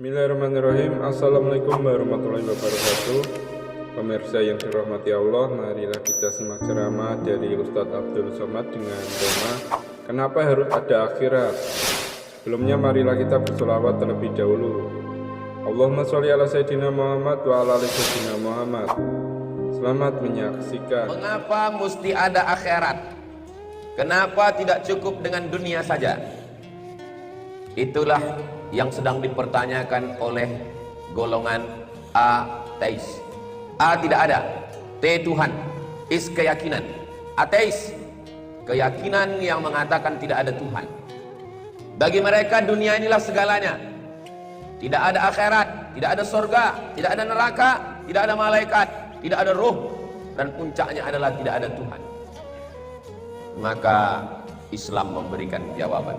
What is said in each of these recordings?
Bismillahirrahmanirrahim. Assalamualaikum warahmatullahi wabarakatuh. Pemirsa yang dirahmati Allah, marilah kita simak ceramah dari Ustadz Abdul Somad dengan tema Kenapa Harus Ada Akhirat. Sebelumnya marilah kita berselawat terlebih dahulu. Allahumma sholli ala Sayyidina Muhammad wa ala ali Sayyidina Muhammad. Selamat menyaksikan. Mengapa mesti ada akhirat? Kenapa tidak cukup dengan dunia saja? Itulah yang sedang dipertanyakan oleh golongan ateis. A tidak ada, T Tuhan, is keyakinan. Ateis, keyakinan yang mengatakan tidak ada Tuhan. Bagi mereka dunia inilah segalanya. Tidak ada akhirat, tidak ada surga, tidak ada neraka, tidak ada malaikat, tidak ada ruh, dan puncaknya adalah tidak ada Tuhan. Maka Islam memberikan jawaban.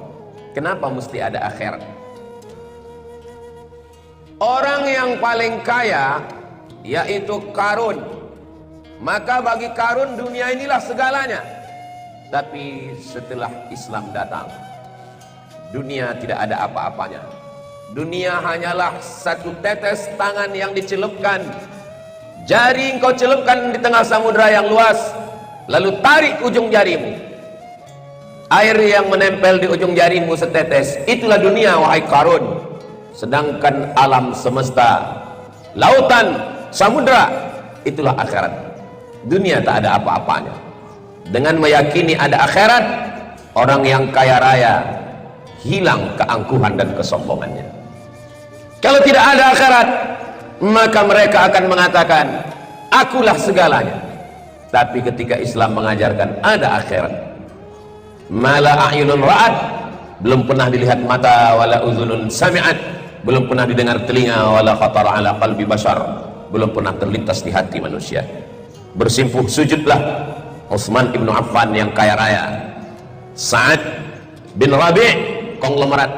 Kenapa mesti ada akhirat? Orang yang paling kaya yaitu Qarun. Maka bagi Qarun dunia inilah segalanya. Tapi setelah Islam datang, dunia tidak ada apa-apanya. Dunia hanyalah satu tetes tangan yang dicelupkan. Jari engkau celupkan di tengah samudera yang luas, lalu tarik ujung jarimu. Air yang menempel di ujung jarimu setetes, itulah dunia wahai Qarun. Sedangkan alam semesta, lautan, samudera, itulah akhirat. Dunia tak ada apa-apanya. Dengan meyakini ada akhirat, orang yang kaya raya hilang keangkuhan dan kesombongannya. Kalau tidak ada akhirat, maka mereka akan mengatakan akulah segalanya. Tapi ketika Islam mengajarkan ada akhirat, mala a'yunun ra'at, belum pernah dilihat mata, wala uzunun sami'at, belum pernah didengar telinga, wala khatar ala qalbi bashar, belum pernah terlintas di hati manusia. Bersimpuh sujudlah Utsman ibnu Affan yang kaya raya, Sa'ad bin Rabi' konglomerat.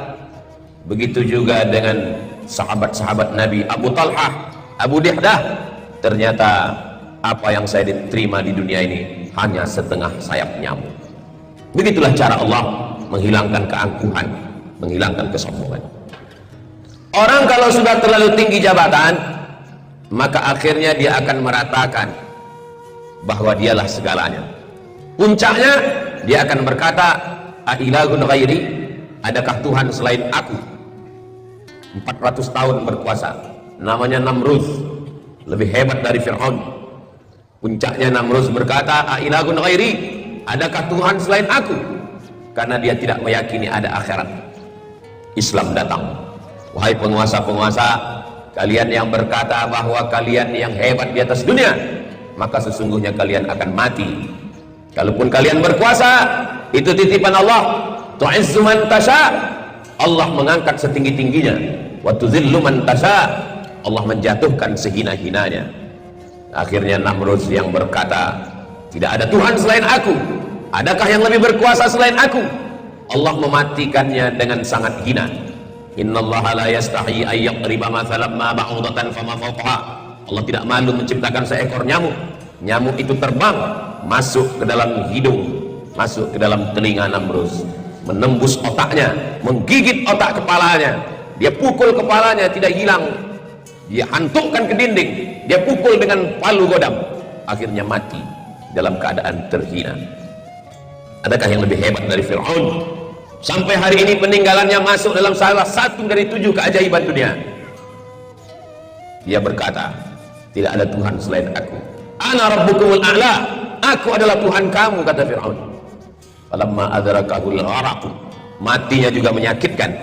Begitu juga dengan sahabat-sahabat Nabi, Abu Talhah, Abu Dihdah. Ternyata apa yang saya diterima di dunia ini hanya setengah sayap nyamuk. Begitulah cara Allah menghilangkan keangkuhan, menghilangkan kesombongan. Orang kalau sudah terlalu tinggi jabatan, maka akhirnya dia akan meratakan bahwa dialah segalanya. Puncaknya dia akan berkata, "Ailahun ghairi?" Adakah Tuhan selain aku? 400 tahun berkuasa, namanya Namrud, lebih hebat dari Fir'aun. Puncaknya Namrud berkata, "Ailahun ghairi?" Adakah Tuhan selain aku? Karena dia tidak meyakini ada akhirat. Islam datang. Wahai penguasa-penguasa, kalian yang berkata bahwa kalian yang hebat di atas dunia, maka sesungguhnya kalian akan mati. Kalaupun kalian berkuasa, itu titipan Allah. Tu'izzu man tasha, Allah mengangkat setinggi-tingginya. Wa tuzillu man tasha, Allah menjatuhkan sehina-hinanya. Akhirnya Namrud yang berkata, tidak ada Tuhan selain aku. Adakah yang lebih berkuasa selain aku? Allah mematikannya dengan sangat hina. Innallaha la yastahi ay yaqriba mathalan ma ba'udatan fama fawqaha. Allah tidak malu menciptakan seekor nyamuk. Nyamuk itu terbang masuk ke dalam hidung, masuk ke dalam telinga Namrud, menembus otaknya, menggigit otak kepalanya. Dia pukul kepalanya tidak hilang. Dia hantukkan ke dinding, dia pukul dengan palu godam. Akhirnya mati dalam keadaan terhina. Adakah yang lebih hebat dari Fir'aun? Sampai hari ini peninggalannya masuk dalam salah satu dari 7 keajaiban dunia. Dia berkata, tidak ada Tuhan selain aku. Ana rabbukumul a'la, aku adalah Tuhan kamu, kata Fir'aun. Falamma adrakahul gharaq, matinya juga menyakitkan.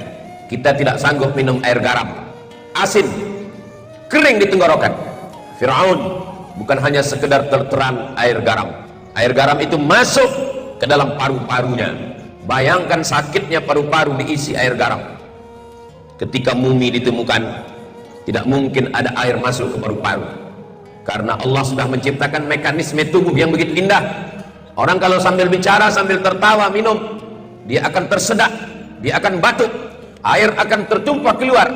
Kita tidak sanggup minum air garam, asin, kering di tenggorokan. Fir'aun bukan hanya sekedar terteran air garam. Air garam itu masuk ke dalam paru-parunya. Bayangkan sakitnya paru-paru diisi air garam. Ketika mumi ditemukan, tidak mungkin ada air masuk ke paru-paru, karena Allah sudah menciptakan mekanisme tubuh yang begitu indah. Orang kalau sambil bicara, sambil tertawa, minum, dia akan tersedak, dia akan batuk, air akan tertumpah keluar.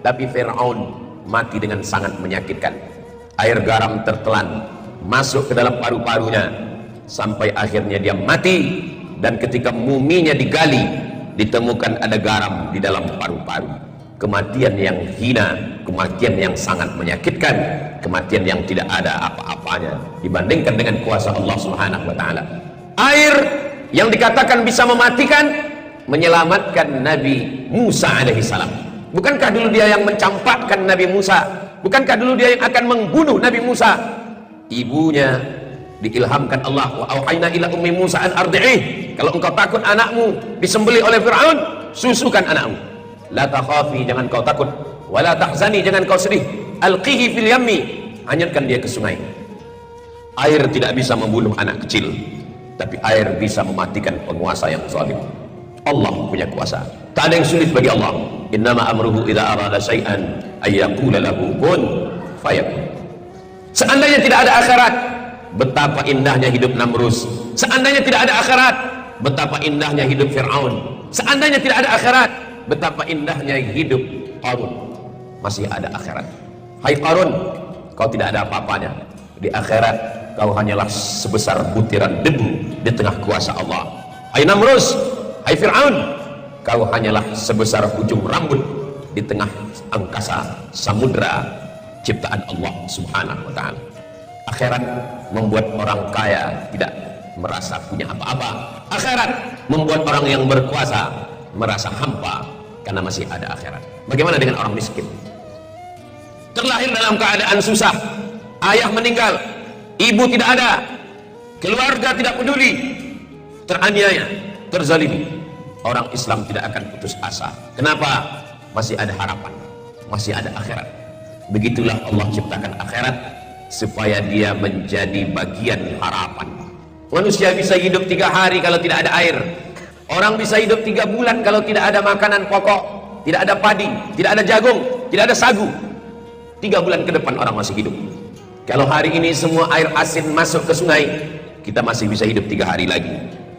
Tapi Fir'aun mati dengan sangat menyakitkan. Air garam tertelan masuk ke dalam paru-parunya sampai akhirnya dia mati. Dan ketika muminya digali, ditemukan ada garam di dalam paru-paru. kematian yang hina, kematian yang sangat menyakitkan, kematian yang tidak ada apa-apanya dibandingkan dengan kuasa Allah Subhanahu wa taala. Air yang dikatakan bisa mematikan, menyelamatkan Nabi Musa alaihi salam. Bukankah dulu dia yang mencampakkan Nabi Musa? Bukankah dulu dia yang akan membunuh Nabi Musa? Ibunya diilhamkan Allah, wa auhayna ila ummi Musa an ardi'ih, kalau engkau takut anakmu disembelih oleh Fir'aun, susukan anakmu. La takhafi, jangan kau takut, wala tahzani, jangan kau sedih, alqihi fil yammi, hanyutkan dia ke sungai. Air tidak bisa membunuh anak kecil, tapi air bisa mematikan penguasa yang zalim. Allah punya kuasa, tak ada yang sulit bagi Allah. Innama amruhu idza arada syai'an ay yaqula lahu kun fayakun. Seandainya tidak ada akhirat, betapa indahnya hidup Namrus. Seandainya tidak ada akhirat, betapa indahnya hidup Fir'aun. Seandainya tidak ada akhirat, betapa indahnya hidup Qarun. Masih ada akhirat. Hai Qarun, kau tidak ada apa-apanya. Di akhirat kau hanyalah sebesar butiran debu di tengah kuasa Allah. Hai Namrus, hai Fir'aun, kau hanyalah sebesar ujung rambut di tengah angkasa samudra ciptaan Allah Subhanahu wa ta'ala. Akhirat membuat orang kaya tidak merasa punya apa-apa. Akhirat membuat orang yang berkuasa merasa hampa karena masih ada akhirat. Bagaimana dengan orang miskin? Terlahir dalam keadaan susah, ayah meninggal, ibu tidak ada, keluarga tidak peduli, teraniaya, terzalimi. Orang Islam tidak akan putus asa. Kenapa? Masih ada harapan, masih ada akhirat. Begitulah Allah ciptakan akhirat, supaya dia menjadi bagian harapan. Manusia bisa hidup 3 hari kalau tidak ada air. Orang bisa hidup 3 bulan kalau tidak ada makanan pokok, tidak ada padi, tidak ada jagung, tidak ada sagu. 3 bulan ke depan orang masih hidup. Kalau hari ini semua air asin masuk ke sungai, kita masih bisa hidup 3 hari lagi.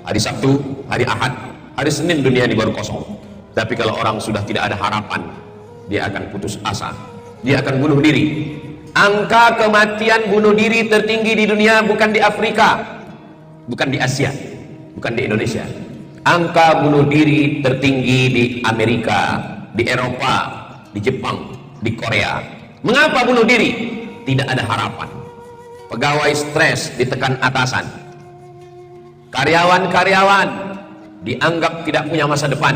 Hari Sabtu, hari Ahad, hari Senin dunia ini baru kosong. Tapi kalau orang sudah tidak ada harapan, dia akan putus asa, dia akan bunuh diri. Angka kematian bunuh diri tertinggi di dunia bukan di Afrika, bukan di Asia, bukan di Indonesia. Angka bunuh diri tertinggi di Amerika, di Eropa, di Jepang, di Korea. Mengapa bunuh diri? Tidak ada harapan. Pegawai stres, ditekan atasan. Karyawan-karyawan dianggap tidak punya masa depan.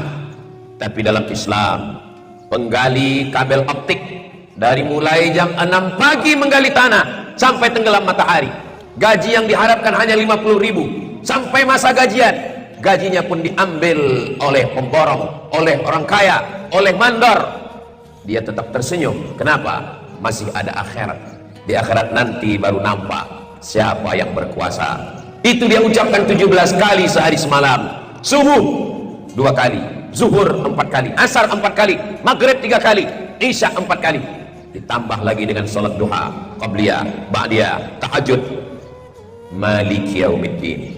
Tapi dalam Islam, penggali kabel optik dari mulai jam 6 pagi menggali tanah sampai tenggelam matahari, gaji yang diharapkan hanya 50.000. Sampai masa gajian, gajinya pun diambil oleh pemborong, oleh orang kaya, oleh mandor. Dia tetap tersenyum. Kenapa? Masih ada akhirat. Di akhirat nanti baru nampak siapa yang berkuasa. Itu dia ucapkan 17 kali sehari semalam. Subuh 2 kali, zuhur 4 kali, asar 4 kali, maghrib 3 kali, isya 4 kali. Ditambah lagi dengan salat duha, qabliyah, ba'diyah, tahajud. Malik yaumiddin.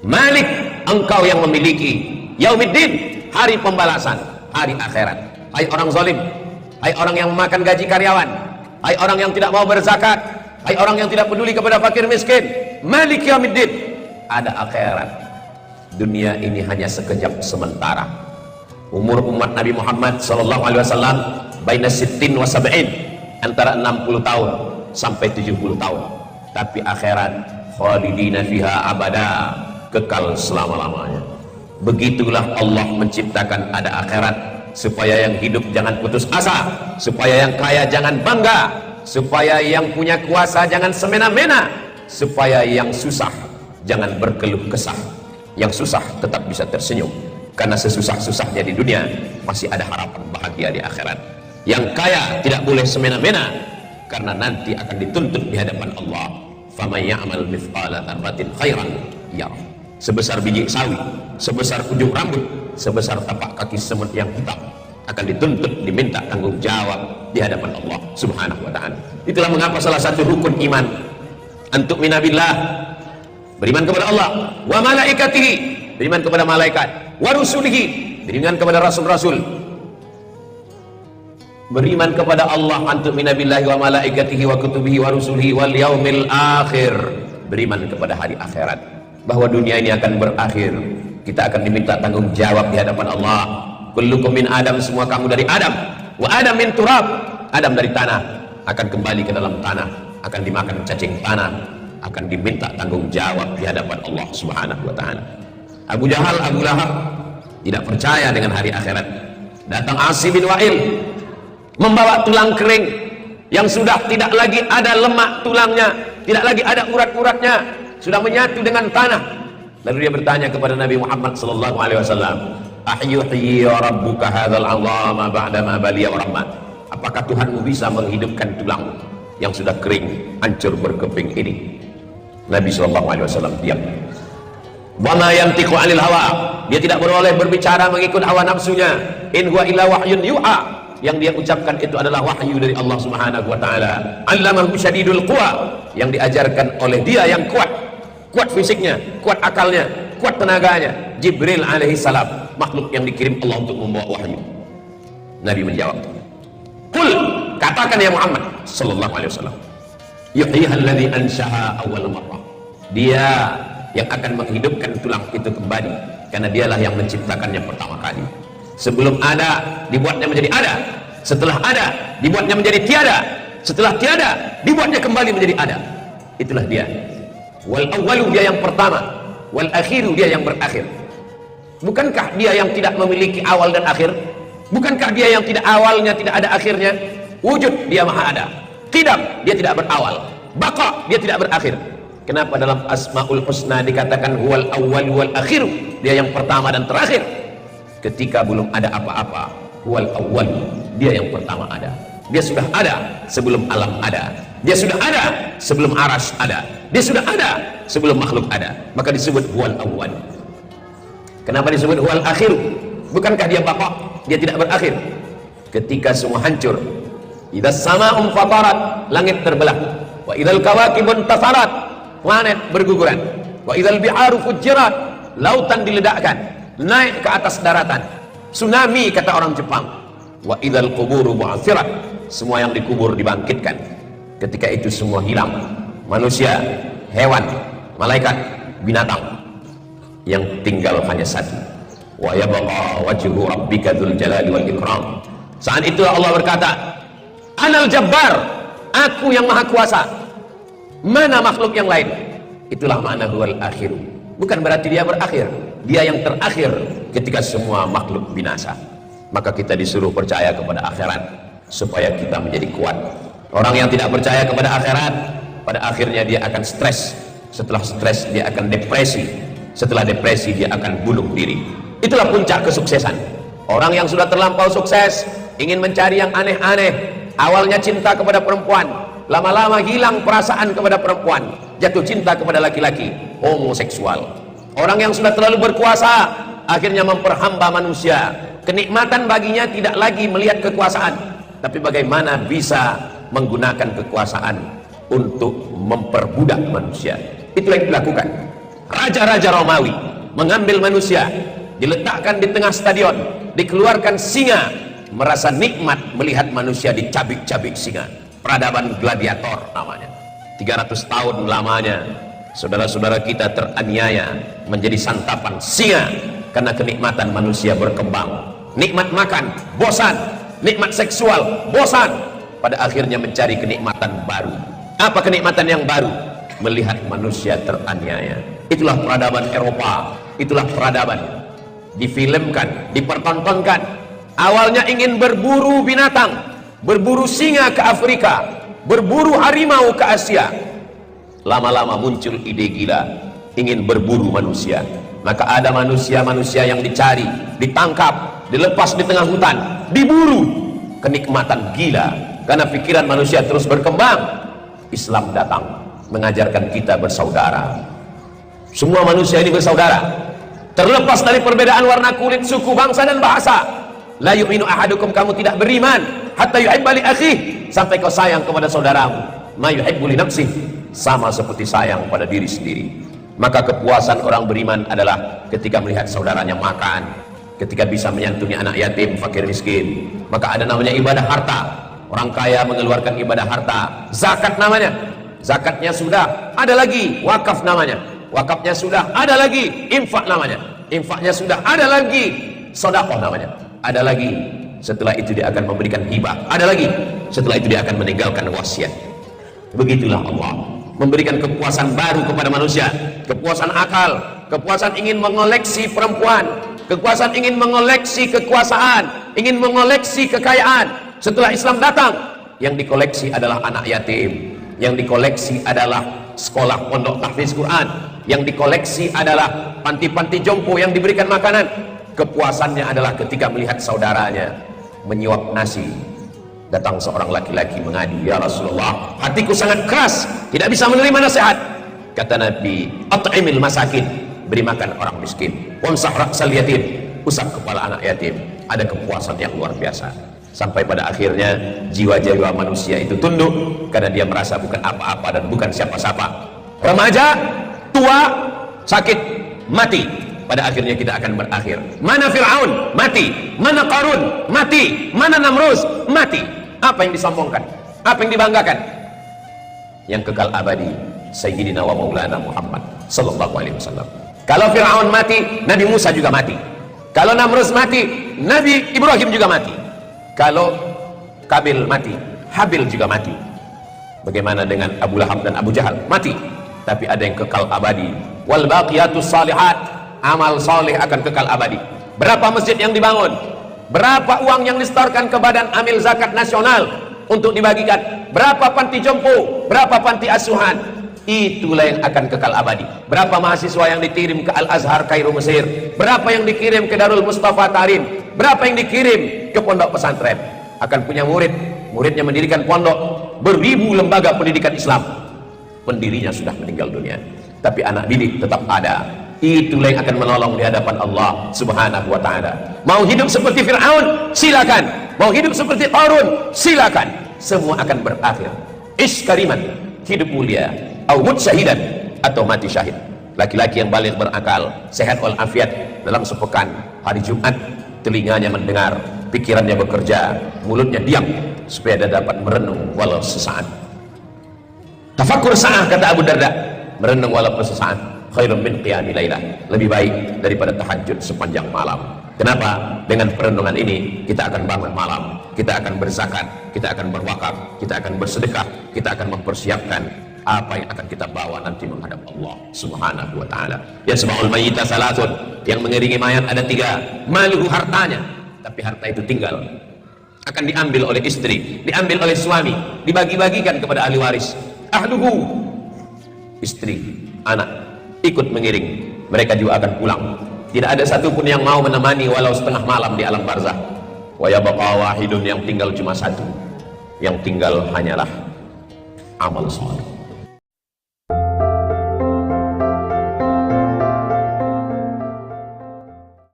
Malik, engkau yang memiliki. Yaumiddin, hari pembalasan, hari akhirat. Hai orang zalim, hai orang yang memakan gaji karyawan, hai orang yang tidak mau berzakat, hai orang yang tidak peduli kepada fakir miskin. Malik yaumiddin. Ada akhirat. Dunia ini hanya sekejap sementara. Umur umat Nabi Muhammad SAW baina sittin wa sab'in, antara 60 tahun sampai 70 tahun. Tapi akhirat khalidina fiha abada, kekal selama-lamanya. Begitulah Allah menciptakan ada akhirat, supaya yang hidup jangan putus asa, supaya yang kaya jangan bangga, supaya yang punya kuasa jangan semena-mena, supaya yang susah jangan berkeluh kesah. Yang susah tetap bisa tersenyum, karena sesusah-susahnya di dunia masih ada harapan bahagia di akhirat. Yang kaya tidak boleh semena-mena, karena nanti akan dituntut di hadapan Allah. Faman ya'mal mithqala dzarratin khairan yarah. Sebesar biji sawi, sebesar ujung rambut, sebesar tapak kaki semut yang hitam, akan dituntut, diminta tanggung jawab di hadapan Allah Subhanahu wa ta'ala. Itulah mengapa salah satu rukun iman antuk minabillah, beriman kepada Allah, wa malaikatihi, beriman kepada malaikat, wa rusulihi, beriman kepada rasul-rasul. Beriman kepada Allah, antuk minabillahi wa malaikatihi wa kutubihi wa rusulihi wal yaumil akhir. Beriman kepada hari akhirat, bahwa dunia ini akan berakhir. Kita akan diminta tanggung jawab di hadapan Allah. Kullukum min Adam, semua kamu dari Adam. Wa Adam min turab, Adam dari tanah, akan kembali ke dalam tanah, akan dimakan cacing tanah, akan diminta tanggung jawab di hadapan Allah Subhanahu wa taala. Abu Jahal, Abu Lahab tidak percaya dengan hari akhirat. Datang Asi bin Wa'il membawa tulang kering yang sudah tidak lagi ada lemak tulangnya, tidak lagi ada urat-uratnya, sudah menyatu dengan tanah. Lalu dia bertanya kepada Nabi Muhammad sallallahu alaihi wasallam, "Ahyuhyi rabbuka hadzal 'azama ba'da ma baliya wa rahmat?" Apakah Tuhanmu bisa menghidupkan tulang yang sudah kering, hancur berkeping ini? Nabi sallallahu alaihi wasallam diam. Wa ma yantiqu 'anil hawa, dia tidak boleh berbicara mengikut hawa nafsunya. In huwa illa wahyun yuha, yang dia ucapkan itu adalah wahyu dari Allah Subhanahu wa taala. Allamahu syadidul quwa, yang diajarkan oleh dia yang kuat fisiknya, kuat akalnya, kuat tenaganya, Jibril alaihi salam, makhluk yang dikirim Allah untuk membawa wahyu. Nabi menjawab, "Qul," katakan ya Muhammad sallallahu alaihi wasallam, "yuhyihal ladzi ansha'a awwal marrah." Dia yang akan menghidupkan tulang itu kembali, karena dialah yang menciptakannya pertama kali. Sebelum ada, dibuatnya menjadi ada. Setelah ada, dibuatnya menjadi tiada. Setelah tiada, dibuatnya kembali menjadi ada. Itulah dia. Wal awwalu, dia yang pertama. Wal akhiru, dia yang berakhir. Bukankah dia yang tidak memiliki awal dan akhir? Bukankah dia yang tidak awalnya, tidak ada akhirnya? Wujud, dia maha ada. Qidam, dia tidak berawal. Baqa, dia tidak berakhir. Kenapa dalam Asmaul Husna dikatakan huwal awwal wal akhiru? Dia yang pertama dan terakhir. Ketika belum ada apa-apa, huwal awwal, dia yang pertama ada. Dia sudah ada sebelum alam ada. Dia sudah ada sebelum aras ada. Dia sudah ada sebelum makhluk ada. Maka disebut huwal awwal. Kenapa disebut huwal akhiru? Bukankah dia baqa? Dia tidak berakhir. Ketika semua hancur, idzas sama'un fatarat, langit terbelah. Wa idzal kawakibun tasarat, planet berguguran. Wa idzal bi'aru fujirat, lautan diledakkan, naik ke atas daratan. Tsunami, kata orang Jepang. Wa idzal quburu bu'athirat, semua yang dikubur dibangkitkan. Ketika itu semua hilang, manusia, hewan, malaikat, binatang, yang tinggal hanya satu. Wa yabqa wajhu rabbika dzul jalali wal ikram. Saat itu Allah berkata, "Anal Jabbar, aku yang maha kuasa." Mana makhluk yang lain? Itulah makna huwal akhiru. Bukan berarti dia berakhir, dia yang terakhir ketika semua makhluk binasa. Maka kita disuruh percaya kepada akhirat supaya kita menjadi kuat. Orang yang tidak percaya kepada akhirat, pada akhirnya dia akan stres. Setelah stres dia akan depresi. Setelah depresi dia akan bunuh diri. Itulah puncak kesuksesan. Orang yang sudah terlampau sukses ingin mencari yang aneh-aneh. Awalnya cinta kepada perempuan, lama-lama hilang perasaan kepada perempuan, jatuh cinta kepada laki-laki, homoseksual. Orang yang sudah terlalu berkuasa akhirnya memperhamba manusia. Kenikmatan baginya tidak lagi melihat kekuasaan, tapi bagaimana bisa menggunakan kekuasaan untuk memperbudak manusia. Itulah yang dilakukan. Raja-raja Romawi mengambil manusia, diletakkan di tengah stadion, dikeluarkan singa, merasa nikmat melihat manusia dicabik-cabik singa. Peradaban gladiator namanya. 300 tahun lamanya saudara-saudara kita teraniaya menjadi santapan singa karena kenikmatan manusia berkembang. Nikmat makan, bosan. Nikmat seksual, bosan. Pada akhirnya mencari kenikmatan baru. Apa kenikmatan yang baru? Melihat manusia teraniaya. Itulah peradaban Eropa. Itulah peradaban. Difilmkan, dipertontonkan. Awalnya ingin berburu binatang, berburu singa ke Afrika, berburu harimau ke Asia. Lama-lama muncul ide gila, ingin berburu manusia. Maka ada manusia-manusia yang dicari, ditangkap, dilepas di tengah hutan, diburu. Kenikmatan gila, karena pikiran manusia terus berkembang. Islam datang mengajarkan kita bersaudara. Semua manusia ini bersaudara, terlepas dari perbedaan warna kulit, suku, bangsa dan bahasa. La yu'minu ahadukum, kamu tidak beriman hatta yuhibba li akhihi, sampai kau sayang kepada saudaramu. Ma yuhibbu li nafsihi, sama seperti sayang pada diri sendiri. Maka kepuasan orang beriman adalah ketika melihat saudaranya makan, ketika bisa menyantuni anak yatim, fakir miskin. Maka ada namanya ibadah harta. Orang kaya mengeluarkan ibadah harta, zakat namanya. Zakatnya sudah, ada lagi wakaf namanya. Wakafnya sudah, ada lagi infak namanya. Infaknya sudah, ada lagi sedekah namanya. Ada lagi setelah itu dia akan memberikan hibah, ada lagi, setelah itu dia akan meninggalkan wasiat. Begitulah Allah memberikan kepuasan baru kepada manusia, kepuasan akal, kepuasan ingin mengoleksi perempuan, kepuasan ingin mengoleksi kekuasaan, ingin mengoleksi kekayaan. Setelah Islam datang, yang dikoleksi adalah anak yatim, yang dikoleksi adalah sekolah pondok tahfiz Quran, yang dikoleksi adalah panti-panti jompo yang diberikan makanan. Kepuasannya adalah ketika melihat saudaranya menyuap nasi. Datang seorang laki-laki mengadu, ya Rasulullah, hatiku sangat keras, tidak bisa menerima nasihat. Kata Nabi, at'imil masakin, beri makan orang miskin, wamsah ra'sal yatim, usap kepala anak yatim. Ada kepuasan yang luar biasa. Sampai pada akhirnya jiwa-jiwa manusia itu tunduk karena dia merasa bukan apa-apa dan bukan siapa-siapa. Remaja, tua, sakit, mati. Pada akhirnya kita akan berakhir. Mana Fir'aun? Mati. Mana Qarun? Mati. Mana Namrus? Mati. Apa yang disombongkan? Apa yang dibanggakan? Yang kekal abadi, Sayyidina wa Maulana Muhammad sallallahu alaihi wasallam. Kalau Fir'aun mati, Nabi Musa juga mati. Kalau Namrus mati, Nabi Ibrahim juga mati. Kalau Kabil mati, Habil juga mati. Bagaimana dengan Abu Lahab dan Abu Jahal? Mati. Tapi ada yang kekal abadi. Wal baqiyatus shalihat, amal soleh akan kekal abadi. Berapa masjid yang dibangun, berapa uang yang disetorkan ke badan amil zakat nasional untuk dibagikan, berapa panti jompo, berapa panti asuhan, itulah yang akan kekal abadi. Berapa mahasiswa yang dikirim ke Al-Azhar Kairo Mesir, berapa yang dikirim ke Darul Mustafa Tarim, berapa yang dikirim ke pondok pesantren, akan punya murid, muridnya mendirikan pondok, beribu lembaga pendidikan Islam, pendirinya sudah meninggal dunia, tapi anak didik tetap ada. Itulah yang akan menolong di hadapan Allah subhanahu wa ta'ala. Mau hidup seperti Fir'aun? Silakan. Mau hidup seperti Qarun? Silakan. Semua akan berakhir. Ish kariman, hidup mulia, au mut syahidan, atau mati syahid. Laki-laki yang balik berakal, sehat walafiat, dalam sepekan hari Jumat, telinganya mendengar, pikirannya bekerja, mulutnya diam, supaya dia dapat merenung walau sesaat. Tafakur sa'ah, kata Abu Darda, merenung walaupun sesaat, khairun min qiyami lailah, lebih baik daripada tahajud sepanjang malam. Kenapa? Dengan perenungan ini kita akan bangun malam, kita akan berzakat, kita akan berwakaf, kita akan bersedekah, kita akan mempersiapkan apa yang akan kita bawa nanti menghadap Allah subhanahu wa ta'ala. Yasma'ul mayyita salatun, yang mengiringi mayat ada 3. Maluhu, hartanya, tapi harta itu tinggal, akan diambil oleh istri, diambil oleh suami, dibagi-bagikan kepada ahli waris. Ahluhu, istri, anak ikut mengiring, mereka juga akan pulang. Tidak ada satupun yang mau menemani walau setengah malam di alam barzah. Wa yabqa wahidun, yang tinggal cuma satu, yang tinggal hanyalah amal saleh.